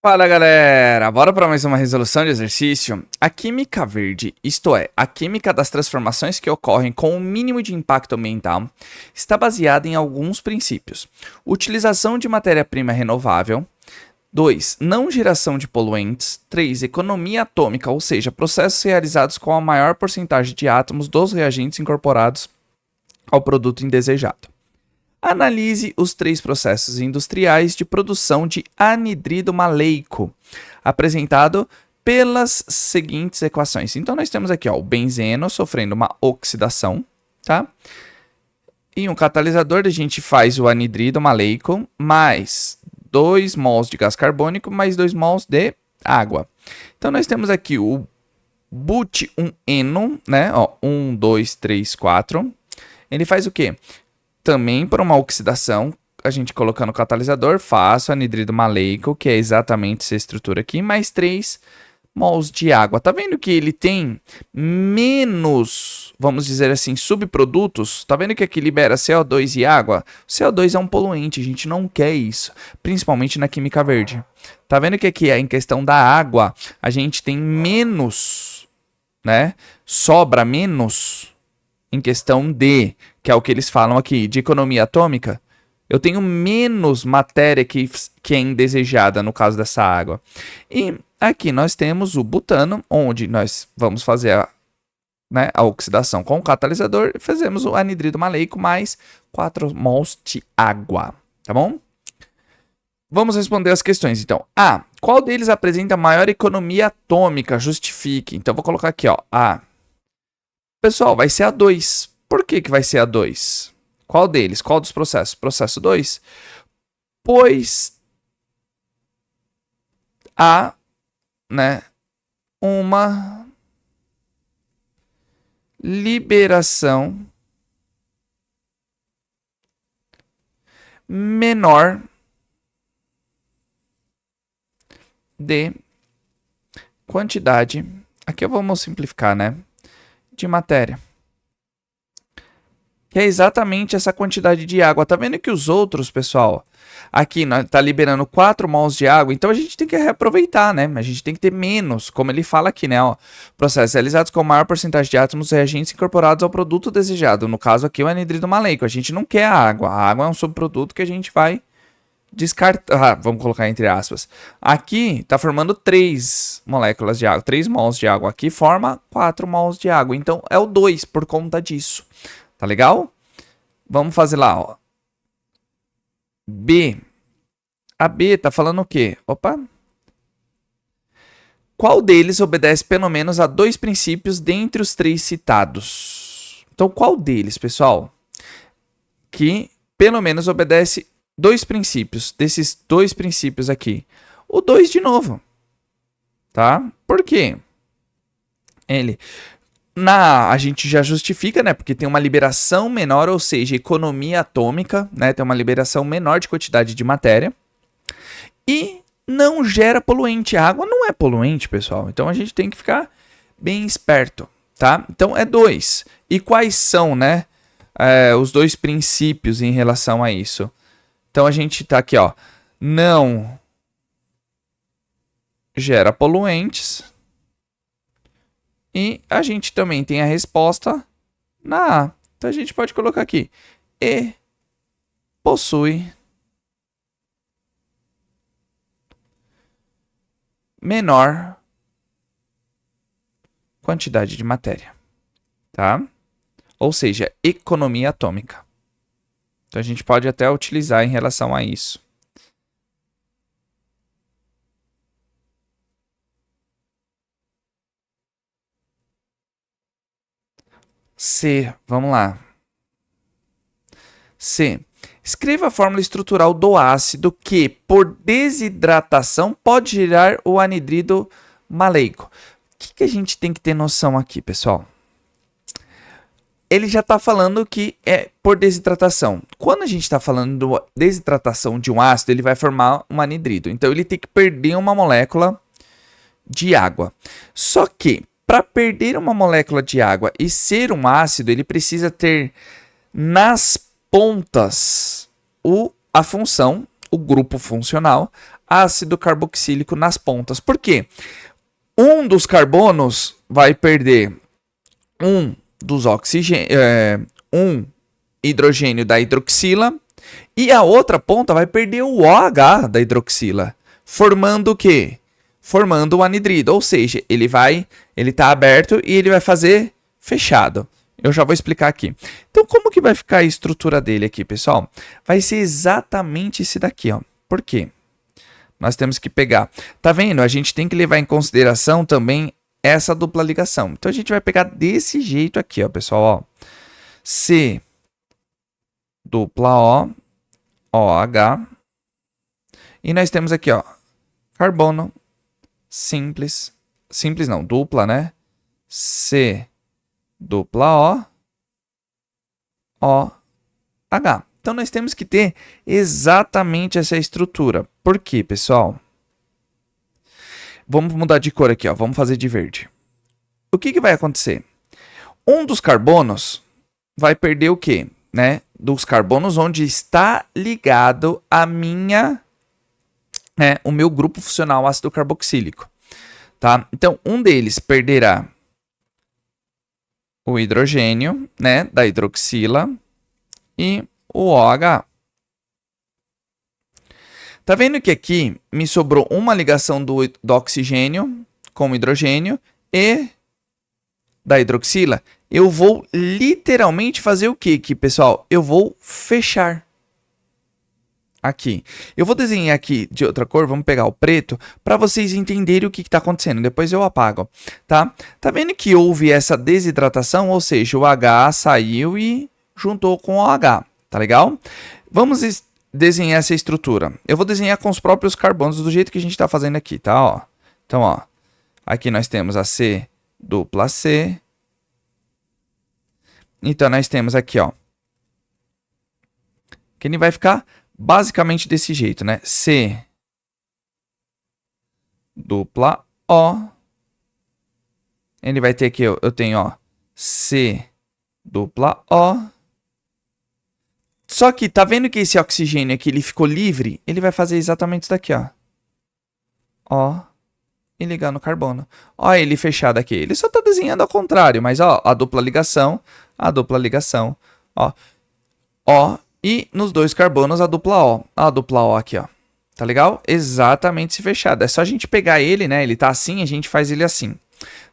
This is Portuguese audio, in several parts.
Fala galera, bora para mais uma resolução de exercício. A química verde, isto é, a química das transformações que ocorrem com o mínimo de impacto ambiental, está baseada em alguns princípios: utilização de matéria-prima renovável, 2. Não geração de poluentes, 3. Economia atômica, ou seja, processos realizados com a maior porcentagem de átomos dos reagentes incorporados ao produto indesejado. Analise os 3 processos industriais de produção de anidrido maleico, apresentado pelas seguintes equações. Então, nós temos aqui ó, o benzeno sofrendo uma oxidação, tá? Em um catalisador, a gente faz o anidrido maleico mais 2 mols de gás carbônico mais 2 mols de água. Então, nós temos aqui o but1eno, né? Ó, 1, 2, 3, 4. Ele faz o quê? Também por uma oxidação, a gente colocando o catalisador, faço anidrido maleico, que é exatamente essa estrutura aqui, mais 3 mols de água. Tá vendo que ele tem menos, vamos dizer assim, subprodutos? Tá vendo que aqui libera CO2 e água? O CO2 é um poluente, a gente não quer isso, principalmente na química verde. Tá vendo que aqui, em questão da água, a gente tem menos, né? Sobra menos em questão de, que é o que eles falam aqui, de economia atômica, eu tenho menos matéria que é indesejada no caso dessa água. E aqui nós temos o butano, onde nós vamos fazer a oxidação com o catalisador e fazemos o anidrido maleico mais 4 mols de água, tá bom? Vamos responder as questões, então. A. Qual deles apresenta maior economia atômica? Justifique. Então, vou colocar aqui, ó, A. Pessoal, vai ser a 2. Por que vai ser a 2? Qual deles? Qual dos processos? Processo 2? Pois há, né, uma liberação menor de quantidade. Aqui vamos simplificar, né? De matéria. Que é exatamente essa quantidade de água. Tá vendo que os outros, pessoal, aqui tá liberando 4 mols de água, então a gente tem que reaproveitar, né? A gente tem que ter menos, como ele fala aqui, né? Ó, processos realizados com maior porcentagem de átomos e reagentes incorporados ao produto desejado. No caso aqui, o anidrido maleico. A gente não quer a água. A água é um subproduto que a gente vai descartar, vamos colocar entre aspas. Aqui está formando 3 moléculas de água, 3 mols de água. Aqui forma 4 mols de água. Então é o 2 por conta disso. Tá legal? Vamos fazer lá, ó. B. A B está falando o quê? Opa. Qual deles obedece pelo menos a 2 princípios dentre os 3 citados? Então, qual deles, pessoal? Que pelo menos obedece 2 princípios, desses 2 princípios aqui. O 2 de novo, tá? Por quê? A gente já justifica, né? Porque tem uma liberação menor, ou seja, economia atômica, né? Tem uma liberação menor de quantidade de matéria. E não gera poluente. A água não é poluente, pessoal. Então a gente tem que ficar bem esperto, tá? Então é 2. E quais são, né? Os 2 princípios em relação a isso? Então a gente tá aqui, ó, não gera poluentes. E a gente também tem a resposta na A. Então a gente pode colocar aqui, E possui menor quantidade de matéria, tá? Ou seja, economia atômica. Então a gente pode até utilizar em relação a isso. C, vamos lá. C. Escreva a fórmula estrutural do ácido que, por desidratação, pode gerar o anidrido maleico. O que a gente tem que ter noção aqui, pessoal? Ele já está falando que é por desidratação. Quando a gente está falando de desidratação de um ácido, ele vai formar um anidrido. Então, ele tem que perder uma molécula de água. Só que, para perder uma molécula de água e ser um ácido, ele precisa ter nas pontas a função, o grupo funcional, ácido carboxílico nas pontas. Por quê? Um dos carbonos vai perder um hidrogênio da hidroxila e a outra ponta vai perder o OH da hidroxila, formando o quê? Formando o anidrido, ou seja, ele está aberto e ele vai fazer fechado. Eu já vou explicar aqui. Então, como que vai ficar a estrutura dele aqui, pessoal? Vai ser exatamente esse daqui, ó. Por quê? Nós temos que pegar. Tá vendo? A gente tem que levar em consideração também essa dupla ligação. Então, a gente vai pegar desse jeito aqui, ó, pessoal, ó. C dupla O, OH. E nós temos aqui, ó, carbono simples. Simples não, dupla, né? C dupla O, OH. Então, nós temos que ter exatamente essa estrutura. Por quê, pessoal? Vamos mudar de cor aqui, ó. Vamos fazer de verde. O que vai acontecer? Um dos carbonos vai perder o quê? Né? Dos carbonos onde está ligado o meu grupo funcional ácido carboxílico. Tá? Então, um deles perderá o hidrogênio, né, da hidroxila e o OH. Tá vendo que aqui me sobrou uma ligação do oxigênio com o hidrogênio e da hidroxila? Eu vou literalmente fazer o quê aqui, pessoal? Eu vou fechar. Aqui. Eu vou desenhar aqui de outra cor, vamos pegar o preto, para vocês entenderem o que está acontecendo. Depois eu apago, tá? Tá vendo que houve essa desidratação? Ou seja, o H saiu e juntou com o OH, tá legal? Vamos desenhar essa estrutura. Eu vou desenhar com os próprios carbonos do jeito que a gente está fazendo aqui, tá? Ó. Então, ó, aqui nós temos a C dupla C. Então, nós temos aqui, ó, que ele vai ficar basicamente desse jeito, né? C dupla O. Ele vai ter aqui, eu tenho, ó, C dupla O. Só que, tá vendo que esse oxigênio aqui, ele ficou livre? Ele vai fazer exatamente isso daqui, ó. Ó. E ligar no carbono. Ó ele fechado aqui. Ele só tá desenhando ao contrário, mas, ó, a dupla ligação, ó. Ó. E nos dois carbonos, a dupla O. A dupla O aqui, ó. Tá legal? Exatamente esse fechado. É só a gente pegar ele, né? Ele tá assim, a gente faz ele assim.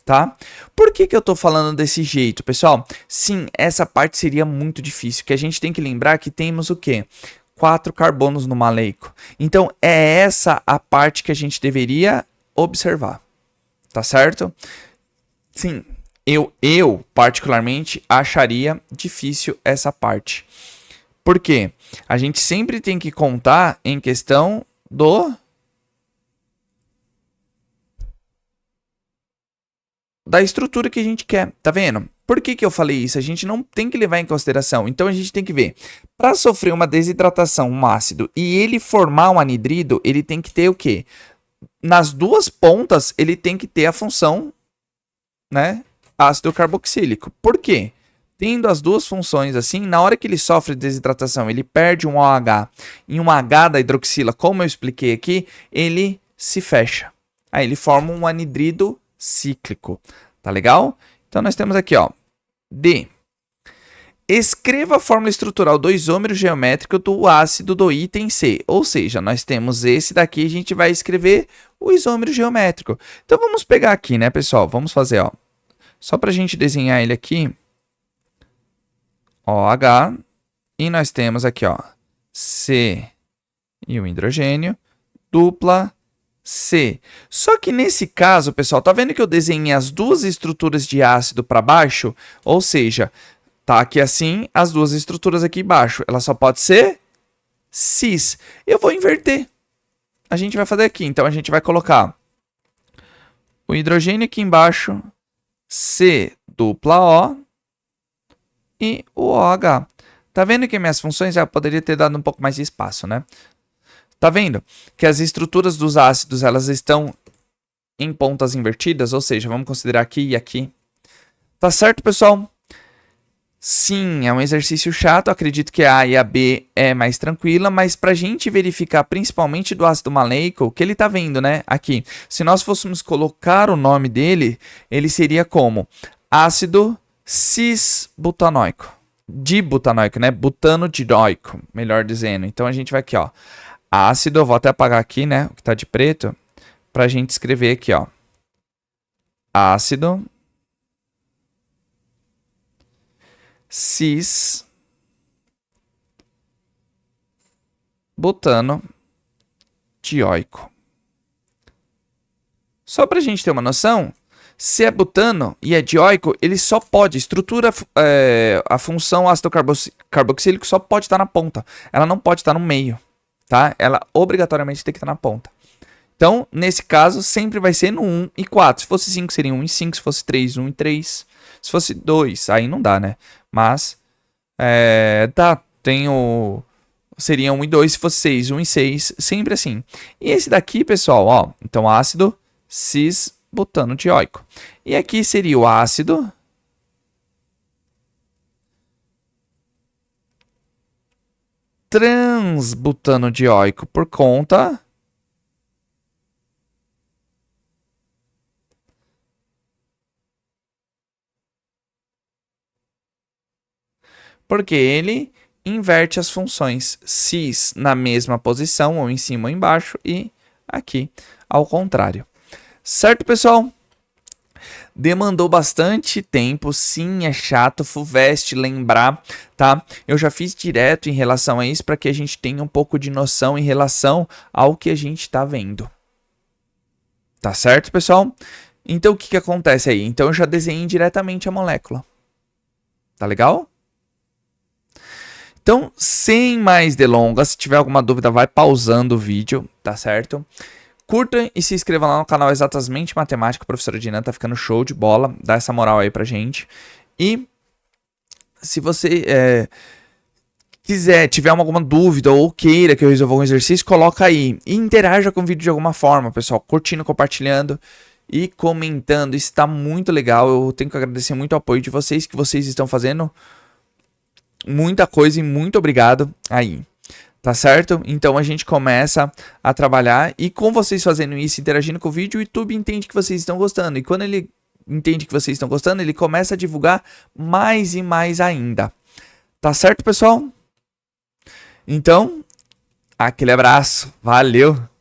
Tá? Por que eu tô falando desse jeito, pessoal? Sim, essa parte seria muito difícil, que a gente tem que lembrar que temos o quê? 4 carbonos no maleico. Então, é essa a parte que a gente deveria observar. Tá certo? Sim, eu particularmente acharia difícil essa parte. Por quê? A gente sempre tem que contar em questão da estrutura que a gente quer, tá vendo? Por que eu falei isso? A gente não tem que levar em consideração. Então, a gente tem que ver. Para sofrer uma desidratação, um ácido, e ele formar um anidrido, ele tem que ter o quê? Nas duas pontas, ele tem que ter a função, né, ácido carboxílico. Por quê? Tendo as duas funções assim, na hora que ele sofre desidratação, ele perde um OH e um H da hidroxila, como eu expliquei aqui, ele se fecha. Aí ele forma um anidrido cíclico, tá legal? Então, nós temos aqui, ó, D. Escreva a fórmula estrutural do isômero geométrico do ácido do item C. Ou seja, nós temos esse daqui, a gente vai escrever o isômero geométrico. Então, vamos pegar aqui, né, pessoal? Vamos fazer, ó, só pra gente desenhar ele aqui. OH. E nós temos aqui, ó, C e o hidrogênio, dupla C. Só que nesse caso, pessoal, tá vendo que eu desenhei as duas estruturas de ácido para baixo? Ou seja, tá aqui assim, as duas estruturas aqui embaixo. Ela só pode ser cis. Eu vou inverter. A gente vai fazer aqui. Então, a gente vai colocar o hidrogênio aqui embaixo, C dupla O e o OH. Tá vendo que minhas funções já poderia ter dado um pouco mais de espaço, né? Tá vendo que as estruturas dos ácidos, elas estão em pontas invertidas, ou seja, vamos considerar aqui e aqui. Tá certo, pessoal? Sim, é um exercício chato, acredito que a A e a B é mais tranquila, mas pra gente verificar principalmente do ácido maleico, o que ele tá vendo, né, aqui, se nós fôssemos colocar o nome dele, ele seria como ácido cis-butanoico, dibutanoico, né, butano-dioico, melhor dizendo. Então a gente vai aqui, ó, ácido, eu vou até apagar aqui, né, o que tá de preto, pra gente escrever aqui, ó, ácido cis butano dioico. Só pra gente ter uma noção, se é butano e é dioico, ele só pode, a função ácido carboxílico só pode estar na ponta. Ela não pode estar no meio, tá? Ela obrigatoriamente tem que estar na ponta. Então, nesse caso, sempre vai ser no 1 e 4. Se fosse 5, seria 1 e 5. Se fosse 3, 1 e 3. Se fosse 2, aí não dá, né? Mas, tem o... Seria 1 e 2, se fosse 6, 1 e 6, sempre assim. E esse daqui, pessoal, ó, então ácido cis-butano dioico. E aqui seria o ácido transbutano dioico por conta porque ele inverte as funções cis na mesma posição, ou em cima ou embaixo, e aqui ao contrário. Certo, pessoal? Demandou bastante tempo, sim, é chato, FUVEST lembrar, tá? Eu já fiz direto em relação a isso para que a gente tenha um pouco de noção em relação ao que a gente está vendo. Tá certo, pessoal? Então, o que acontece aí? Então, eu já desenhei diretamente a molécula. Tá legal? Então, sem mais delongas, se tiver alguma dúvida, vai pausando o vídeo, tá certo? Curta e se inscreva lá no canal Exatamente Matemática, professora Dinan, tá ficando show de bola, dá essa moral aí pra gente. E se você tiver alguma dúvida ou queira que eu resolva um exercício, coloca aí. E interaja com o vídeo de alguma forma, pessoal, curtindo, compartilhando e comentando, isso tá muito legal. Eu tenho que agradecer muito o apoio de vocês, que vocês estão fazendo muita coisa e muito obrigado aí. Tá certo? Então a gente começa a trabalhar e com vocês fazendo isso, interagindo com o vídeo, o YouTube entende que vocês estão gostando. E quando ele entende que vocês estão gostando, ele começa a divulgar mais e mais ainda. Tá certo, pessoal? Então, aquele abraço. Valeu!